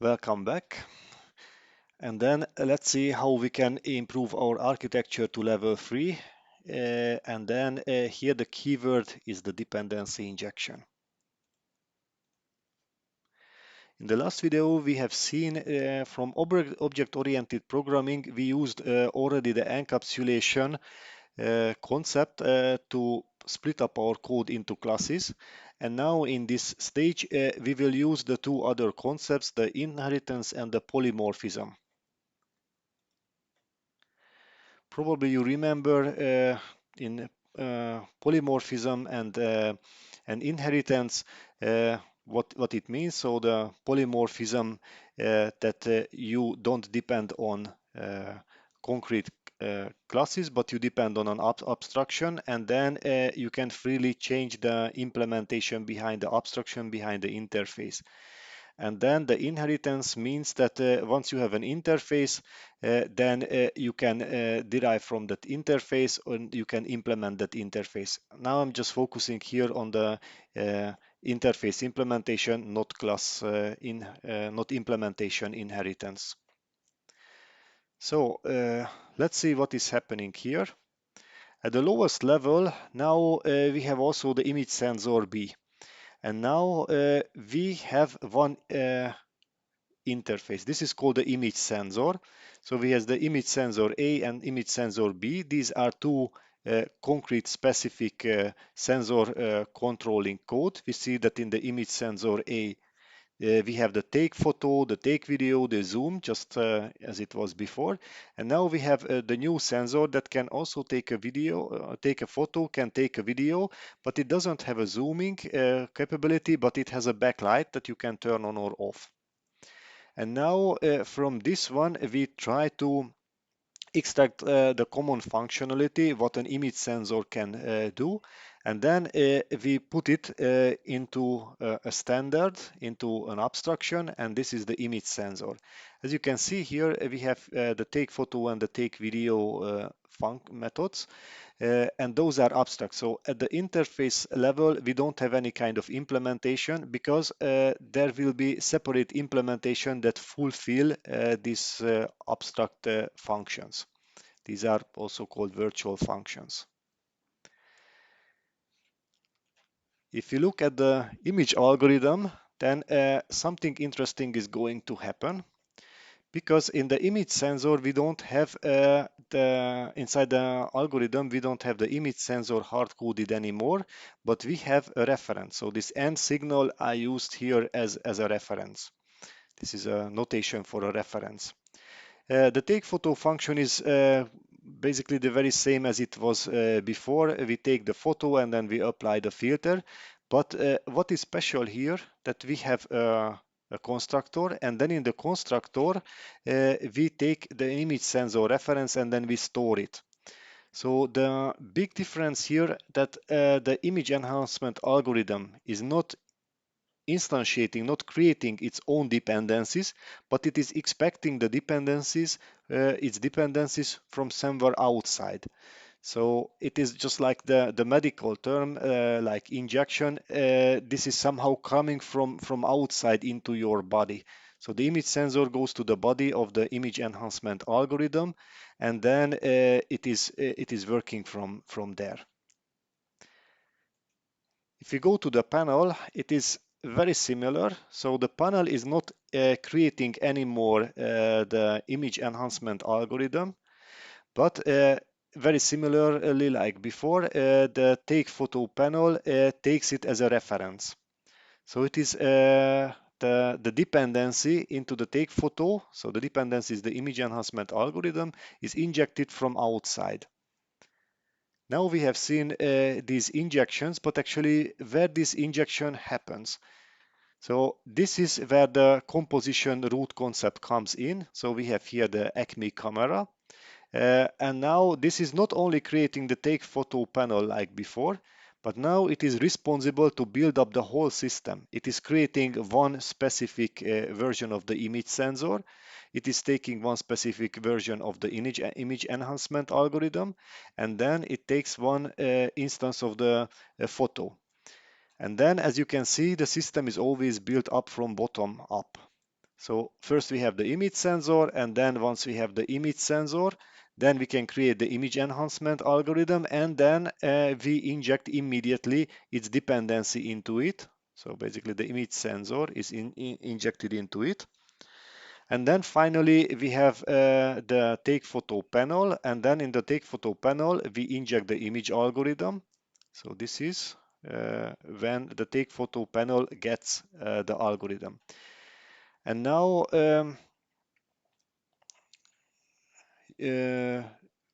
Welcome back. And then let's see how we can improve our architecture to level 3. And then here the keyword is the dependency injection. In the last video, we have seen from object-oriented programming, we used already the encapsulation concept to split up our code into classes. And now in this stage, we will use the two other concepts, the inheritance and the polymorphism. Probably you remember in polymorphism and inheritance what it means. So the polymorphism that you don't depend on concrete classes, but you depend on an abstraction, and then you can freely change the implementation behind the abstraction, behind the interface. And then the inheritance means that once you have an interface, then you can derive from that interface and you can implement that interface. Now I'm just focusing here on the interface implementation, not not implementation inheritance. So let's see what is happening here. At the lowest level, now we have also the image sensor B. And now we have one interface. This is called the image sensor. So we have the image sensor A and image sensor B. These are two concrete specific sensor controlling code. We see that in the image sensor A, we have the take photo, the take video, the zoom, just as it was before. And now we have the new sensor that can also take a video, take a photo, can take a video, but it doesn't have a zooming capability, but it has a backlight that you can turn on or off. And now from this one, we try to extract the common functionality, what an image sensor can do. And then we put it into a standard, into an abstraction, and this is the image sensor. As you can see here, we have the take photo and the take video methods. And those are abstract. So at the interface level, we don't have any kind of implementation because there will be separate implementation that fulfill these abstract functions. These are also called virtual functions. If you look at the image algorithm, then something interesting is going to happen. Because in the image sensor, we don't have inside the algorithm, we don't have the image sensor hard-coded anymore, but we have a reference. So this end signal I used here as a reference. This is a notation for a reference. The take photo function is basically the very same as it was before. We take the photo and then we apply the filter. But what is special here that we have a constructor, and then in the constructor we take the image sensor reference and then we store it. So the big difference here that the image enhancement algorithm is not instantiating, not creating its own dependencies, but it is expecting the dependencies, its dependencies from somewhere outside. So it is just like the medical term, like injection. This is somehow coming from outside into your body. So the image sensor goes to the body of the image enhancement algorithm, and then it is working from there. If you go to the panel, it is very similar. So the panel is not creating anymore the image enhancement algorithm, but very similarly like before, the take photo panel takes it as a reference. So it is the dependency into the take photo. So the dependency is the image enhancement algorithm is injected from outside. Now we have seen these injections, but actually where this injection happens. So this is where the composition root concept comes in. So we have here the Acme camera. And now this is not only creating the take photo panel like before, but now it is responsible to build up the whole system. It is creating one specific version of the image sensor. It is taking one specific version of the image enhancement algorithm, and then it takes one instance of the photo. And then, as you can see, the system is always built up from bottom up. So first we have the image sensor, and then once we have the image sensor, then we can create the image enhancement algorithm, and then we inject immediately its dependency into it. So basically the image sensor is injected into it. And then finally we have the take photo panel, and then in the take photo panel we inject the image algorithm. So this is when the take photo panel gets the algorithm. And now uh,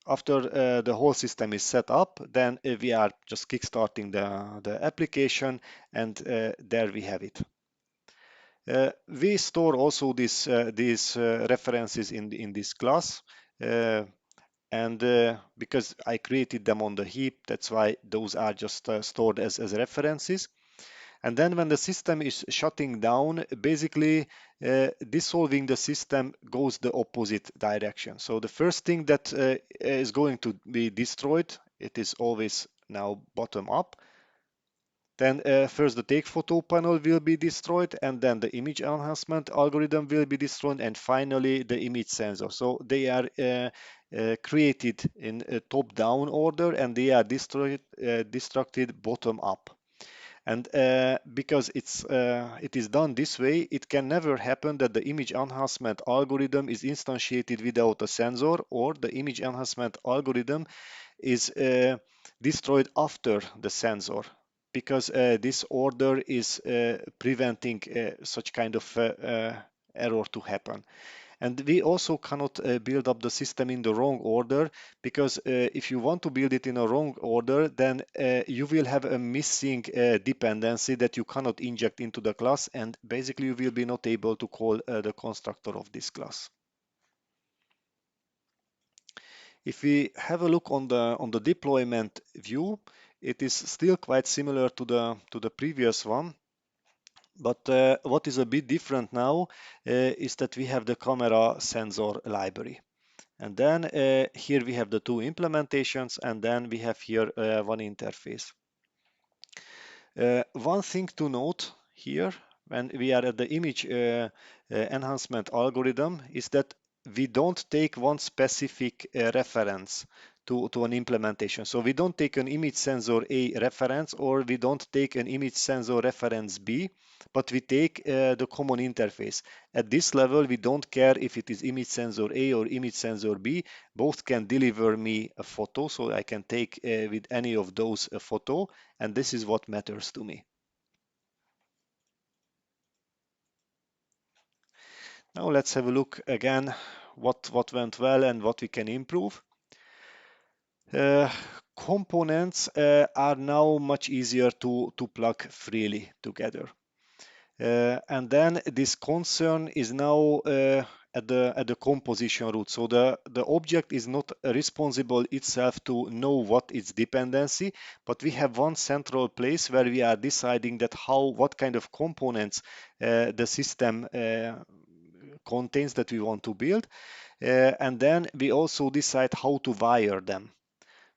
after the whole system is set up, then we are just kickstarting the application, and there we have it. We store also these references in this class, and because I created them on the heap, that's why those are just stored as references. And then when the system is shutting down, basically dissolving the system goes the opposite direction. So the first thing that is going to be destroyed, it is always now bottom up. Then first the take photo panel will be destroyed, and then the image enhancement algorithm will be destroyed, and finally the image sensor. So they are created in a top-down order, and they are destructed bottom-up. And because it is done this way, it can never happen that the image enhancement algorithm is instantiated without a sensor, or the image enhancement algorithm is destroyed after the sensor, because this order is preventing such kind of error to happen. And we also cannot build up the system in the wrong order, because if you want to build it in a wrong order, then you will have a missing dependency that you cannot inject into the class, and basically you will be not able to call the constructor of this class. If we have a look on the deployment view, it is still quite similar to the previous one. But what is a bit different now is that we have the camera sensor library. And then here we have the two implementations, and then we have here one interface. One thing to note here when we are at the image enhancement algorithm is that we don't take one specific reference to an implementation. So we don't take an image sensor A reference, or we don't take an image sensor reference B, but we take the common interface. At this level, we don't care if it is image sensor A or image sensor B. Both can deliver me a photo, so I can take with any of those a photo, and this is what matters to me. Now let's have a look again what went well and what we can improve. Components are now much easier to plug freely together. And then this concern is now at the composition root. So the object is not responsible itself to know what its dependency, but we have one central place where we are deciding that what kind of components the system contains that we want to build. And then we also decide how to wire them.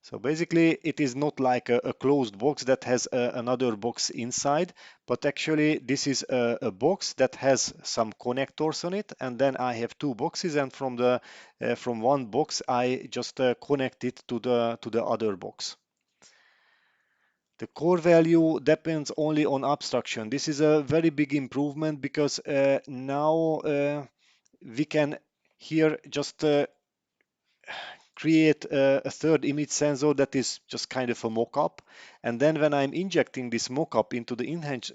So basically, it is not like a closed box that has another box inside, but actually this is a box that has some connectors on it, and then I have two boxes, and from one box I just connect it to the other box. The core value depends only on abstraction. This is a very big improvement, because now we can here just create a third image sensor that is just kind of a mock-up, and then when I'm injecting this mock-up into the image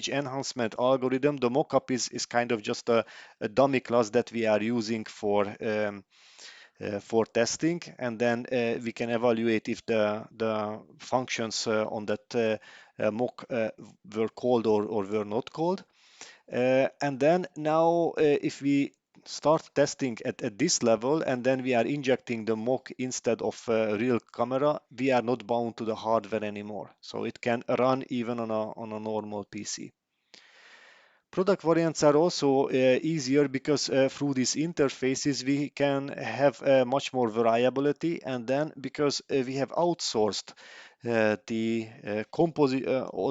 enhancement algorithm, the mock-up is kind of just a dummy class that we are using for testing, and then we can evaluate if the functions on that mock were called or were not called. And then now if we start testing at this level, and then we are injecting the mock instead of a real camera, we are not bound to the hardware anymore. So it can run even on a normal PC. Product variants are also easier, because through these interfaces we can have much more variability, and then because we have outsourced all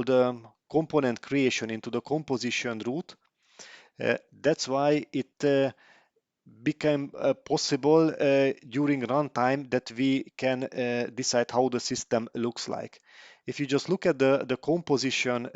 the component creation into the composition root, That's why it became possible during runtime that we can decide how the system looks like. If you just look at the composition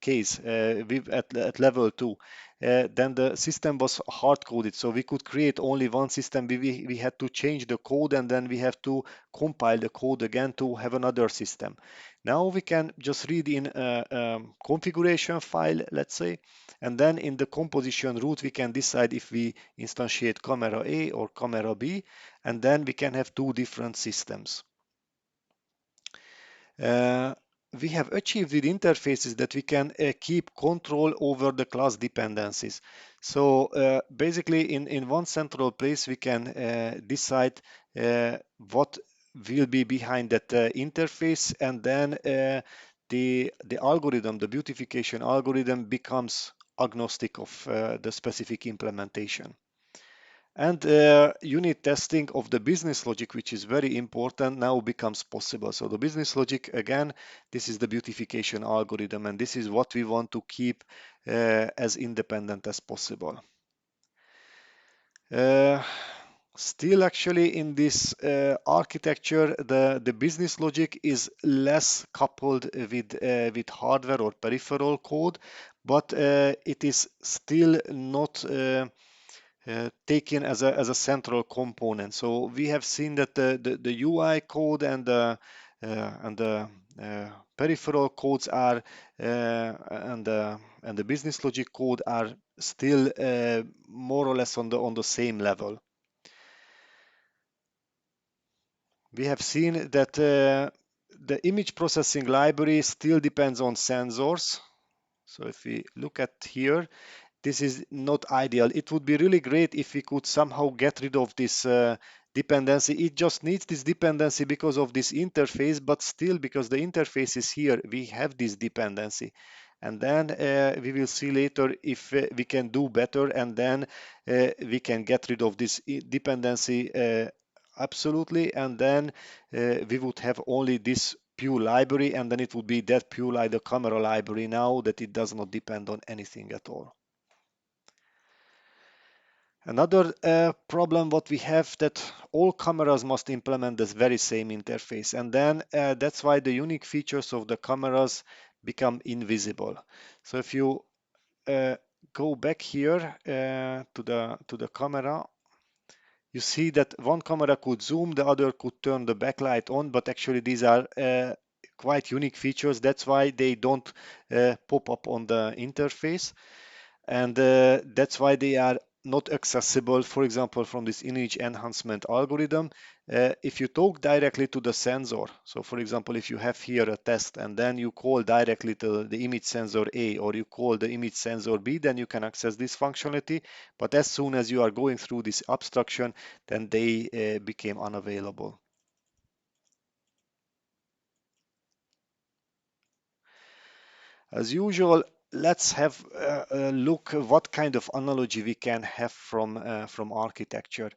case at level 2, then the system was hard coded, so we could create only one system. We had to change the code, and then we have to compile the code again to have another system. Now we can just read in a configuration file, let's say, and then in the composition root, we can decide if we instantiate camera A or camera B, and then we can have two different systems. Uh, we have achieved with interfaces that we can keep control over the class dependencies. So basically in one central place, we can decide what will be behind that interface, and then the algorithm, the beautification algorithm, becomes agnostic of the specific implementation. And unit testing of the business logic, which is very important, now becomes possible. So the business logic, again, this is the beautification algorithm, and this is what we want to keep as independent as possible. Uh, Still, actually, in this architecture, the business logic is less coupled with hardware or peripheral code, but it is still not taken as a central component. So we have seen that the UI code and the peripheral codes are and the business logic code are still more or less on the same level. We have seen that the image processing library still depends on sensors. So if we look at here, this is not ideal. It would be really great if we could somehow get rid of this dependency. It just needs this dependency because of this interface, but still, because the interface is here, we have this dependency. And then we will see later if we can do better, and then we can get rid of this dependency absolutely, and then we would have only this pure library, and then it would be that pure like the camera library now, that it does not depend on anything at all. Another problem what we have, that all cameras must implement this very same interface, and then that's why the unique features of the cameras become invisible. So if you go back here to the camera, you see that one camera could zoom, the other could turn the backlight on, but actually these are quite unique features. That's why they don't pop up on the interface, and that's why they are not accessible, for example, from this image enhancement algorithm. If you talk directly to the sensor, so for example, if you have here a test and then you call directly to the image sensor A, or you call the image sensor B, then you can access this functionality. But as soon as you are going through this abstraction, then they became unavailable. As usual, let's have a look what kind of analogy we can have from architecture.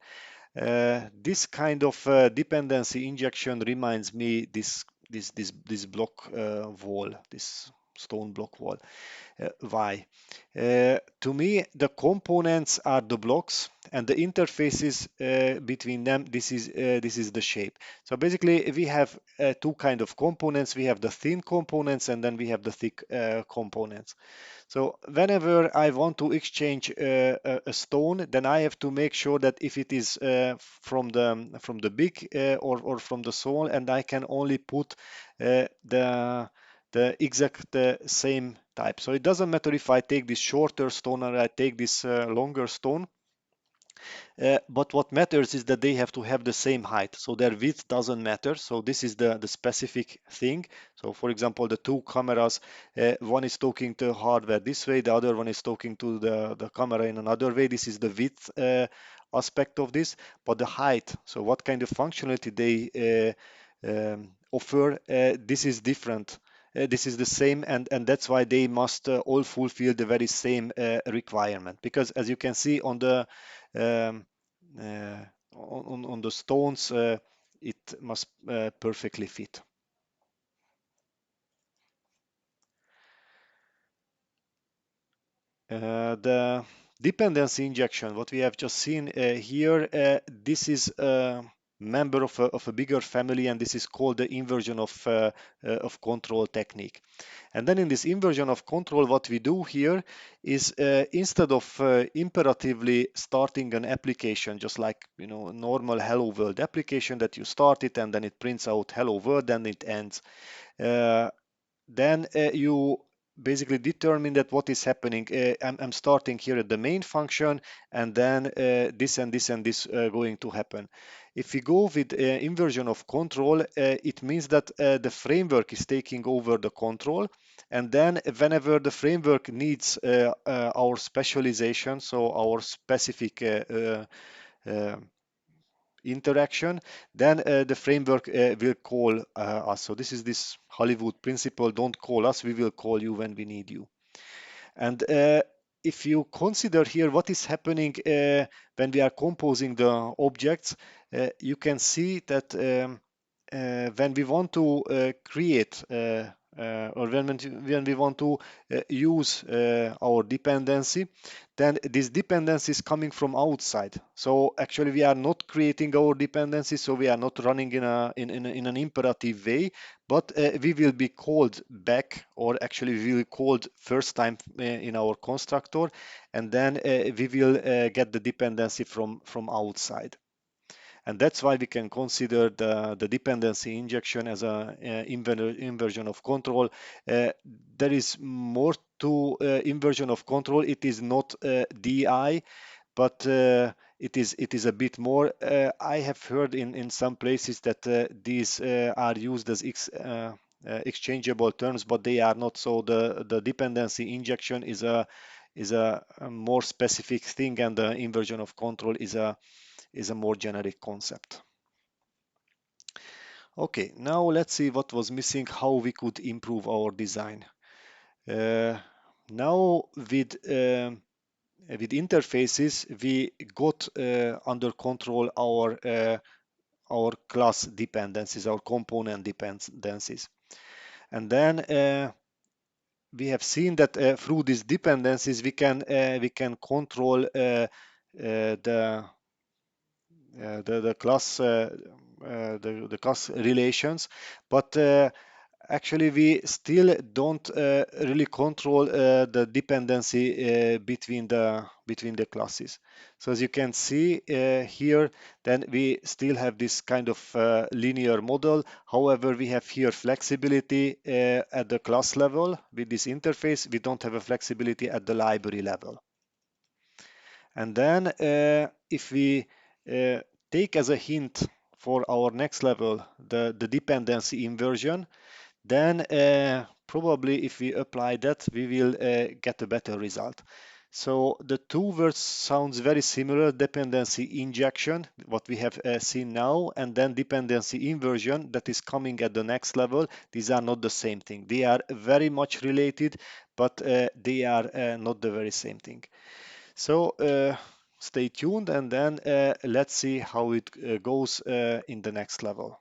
This kind of dependency injection reminds me this block wall, this stone block wall. Why? To me, the components are the blocks, and the interfaces between them, this is the shape. So basically, we have two kind of components. We have the thin components, and then we have the thick components. So whenever I want to exchange a stone, then I have to make sure that if it is from the big or from the small, and I can only put the exact same type. So it doesn't matter if I take this shorter stone or I take this longer stone. But what matters is that they have to have the same height, so their width doesn't matter. So this is the specific thing. So for example, the two cameras, one is talking to hardware this way, the other one is talking to the camera in another way. This is the width aspect of this, but the height, so what kind of functionality they offer, this is different. This is the same, and that's why they must all fulfill the very same requirement, because as you can see on the um, on the stones, it must perfectly fit. The dependency injection, what we have just seen here, this is a member of a bigger family, and this is called the inversion of control technique. And then in this inversion of control, what we do here is instead of imperatively starting an application, just like a normal Hello World application that you start it and then it prints out Hello World and it ends. Then you basically determine that what is happening. I'm starting here at the main function, and then this and this and this going to happen. If we go with inversion of control, it means that the framework is taking over the control, and then whenever the framework needs our specialization, so our specific uh, interaction, then the framework will call us. So this is this Hollywood principle: don't call us, we will call you when we need you. And if you consider here what is happening when we are composing the objects, you can see that when we want to create or when we want to use our dependency, then this dependency is coming from outside. So actually we are not creating our dependency, so we are not running in an imperative way, but we will be called back, or actually we will be called first time in our constructor, and then we will get the dependency from outside. And that's why we can consider the dependency injection as a inversion of control. There is more to inversion of control. It is not DI, but it is a bit more. I have heard in some places that these are used as exchangeable terms, but they are not. So the dependency injection is a more specific thing, and the inversion of control is a more generic concept. Okay, now let's see what was missing, how we could improve our design. Now with interfaces, we got under control our class dependencies, our component dependencies. And then we have seen that through these dependencies we can control the the class the class relations, but actually we still don't really control the dependency between the classes. So as you can see here, then we still have this kind of linear model. However, we have here flexibility at the class level with this interface. We don't have a flexibility at the library level. And then if we uh, take as a hint for our next level the dependency inversion, then probably if we apply that, we will get a better result. So the two words sounds very similar: dependency injection, what we have seen now, and then dependency inversion that is coming at the next level. These are not the same thing. They are very much related, but they are not the very same thing. So stay tuned, and then let's see how it goes in the next level.